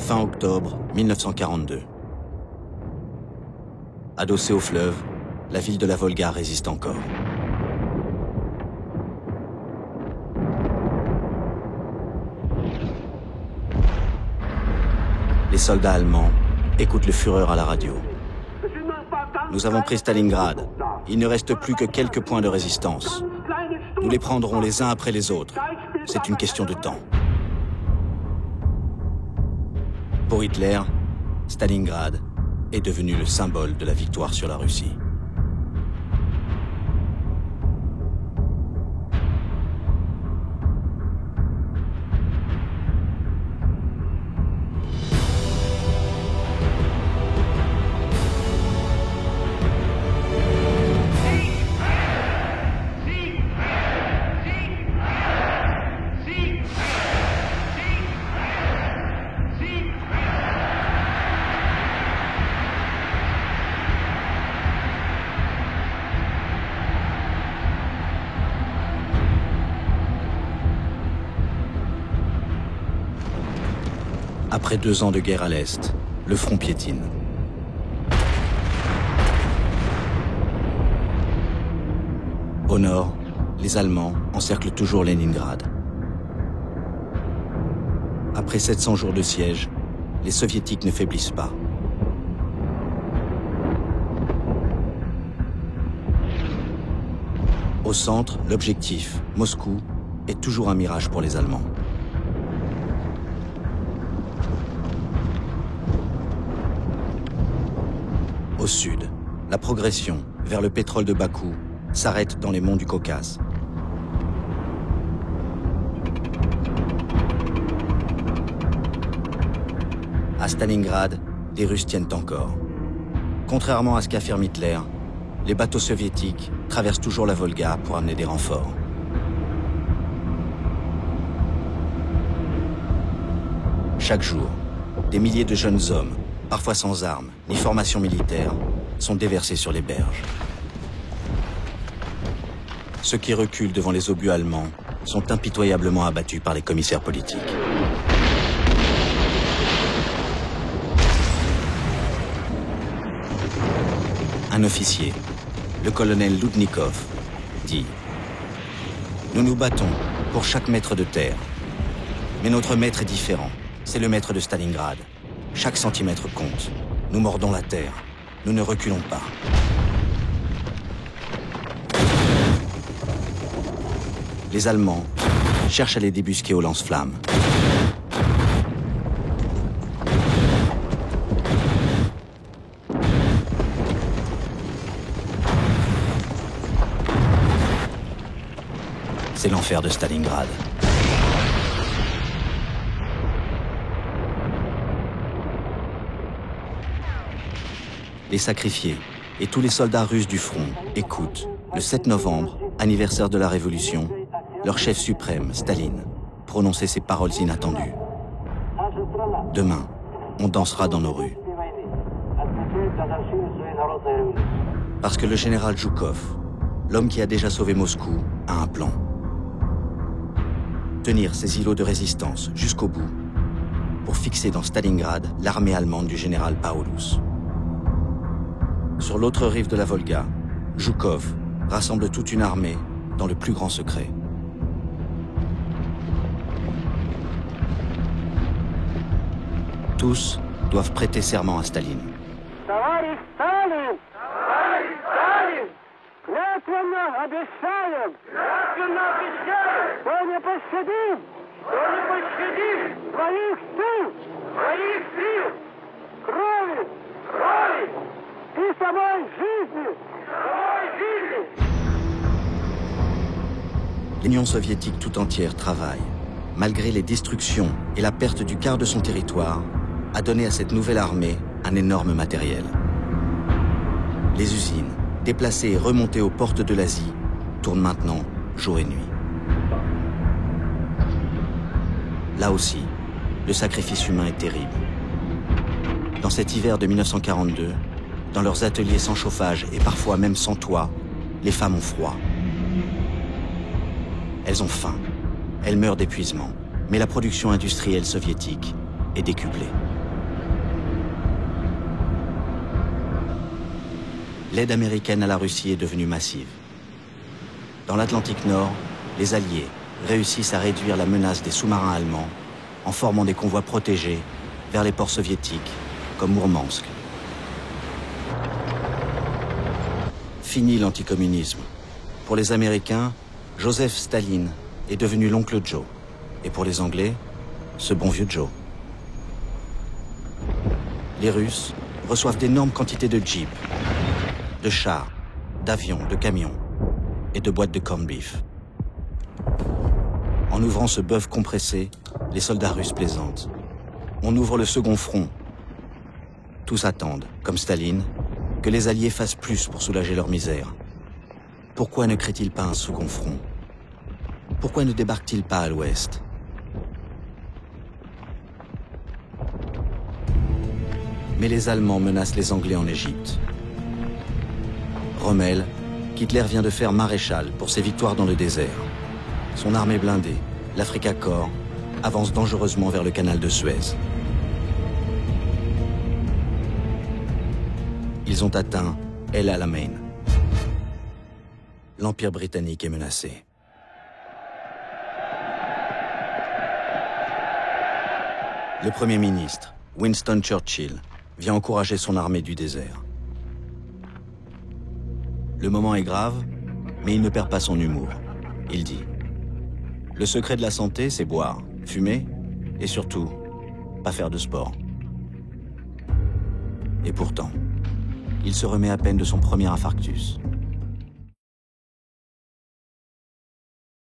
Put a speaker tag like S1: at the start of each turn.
S1: Fin octobre 1942. Adossée au fleuve, la ville de la Volga résiste encore. Les soldats allemands écoutent le Führer à la radio. Nous avons pris Stalingrad. Il ne reste plus que quelques points de résistance. Nous les prendrons les uns après les autres. C'est une question de temps. Pour Hitler, Stalingrad est devenu le symbole de la victoire sur la Russie. Après 2 ans de guerre à l'Est, le front piétine. Au nord, les Allemands encerclent toujours Leningrad. Après 700 jours de siège, les Soviétiques ne faiblissent pas. Au centre, l'objectif, Moscou, est toujours un mirage pour les Allemands. Au sud, la progression vers le pétrole de Bakou s'arrête dans les monts du Caucase. À Stalingrad, des Russes tiennent encore. Contrairement à ce qu'affirme Hitler, les bateaux soviétiques traversent toujours la Volga pour amener des renforts. Chaque jour, des milliers de jeunes hommes, parfois sans armes ni formation militaire, sont déversés sur les berges. Ceux qui reculent devant les obus allemands sont impitoyablement abattus par les commissaires politiques. Un officier, le colonel Loudnikov, dit « Nous nous battons pour chaque mètre de terre. Mais notre maître est différent. C'est le maître de Stalingrad. Chaque centimètre compte. Nous mordons la terre. Nous ne reculons pas. » Les Allemands cherchent à les débusquer au lance-flammes. C'est l'enfer de Stalingrad. Les sacrifiés et tous les soldats russes du front écoutent, le 7 novembre, anniversaire de la Révolution, leur chef suprême, Staline, prononcer ces paroles inattendues. Demain, on dansera dans nos rues. Parce que le général Zhukov, l'homme qui a déjà sauvé Moscou, a un plan. Tenir ces îlots de résistance jusqu'au bout pour fixer dans Stalingrad l'armée allemande du général Paulus. Sur l'autre rive de la Volga, Zhukov rassemble toute une armée dans le plus grand secret. Tous doivent prêter serment à Staline.
S2: Товарищ Сталин! Товарищ Сталин! Клятвенно обещаем! Клятвенно обещаем! Что не пощадим! Что не пощадим! Своих сил! Своих сил! Крови! Крови! И самой жизни! Самой жизни!
S1: L'Union soviétique tout entière travaille, malgré les destructions et la perte du quart de son territoire, à donner à cette nouvelle armée un énorme matériel. Les usines, déplacées et remontées aux portes de l'Asie, tournent maintenant jour et nuit. Là aussi, le sacrifice humain est terrible. Dans cet hiver de 1942, dans leurs ateliers sans chauffage et parfois même sans toit, les femmes ont froid. Elles ont faim, elles meurent d'épuisement, mais la production industrielle soviétique est décuplée. l'aide américaine à la Russie est devenue massive. Dans l'Atlantique Nord, les Alliés réussissent à réduire la menace des sous-marins allemands en formant des convois protégés vers les ports soviétiques, comme Mourmansk. Fini l'anticommunisme. Pour les Américains, Joseph Staline est devenu l'oncle Joe. Et pour les Anglais, ce bon vieux Joe. Les Russes reçoivent d'énormes quantités de jeeps, de chars, d'avions, de camions et de boîtes de corned beef. En ouvrant ce bœuf compressé, les soldats russes plaisantent. On ouvre le second front. Tous attendent, comme Staline, que les Alliés fassent plus pour soulager leur misère. Pourquoi ne créent-ils pas un second front? Pourquoi ne débarquent-ils pas à l'ouest? Mais les Allemands menacent les Anglais en Égypte. Rommel, qu'Hitler vient de faire maréchal pour ses victoires dans le désert. Son armée blindée, l'Africa Corps, avance dangereusement vers le canal de Suez. Ils ont atteint El Alamein. L'Empire britannique est menacé. Le Premier ministre, Winston Churchill, vient encourager son armée du désert. Le moment est grave, mais il ne perd pas son humour. Il dit: le secret de la santé, c'est boire, fumer et surtout, pas faire de sport. Et pourtant, il se remet à peine de son premier infarctus.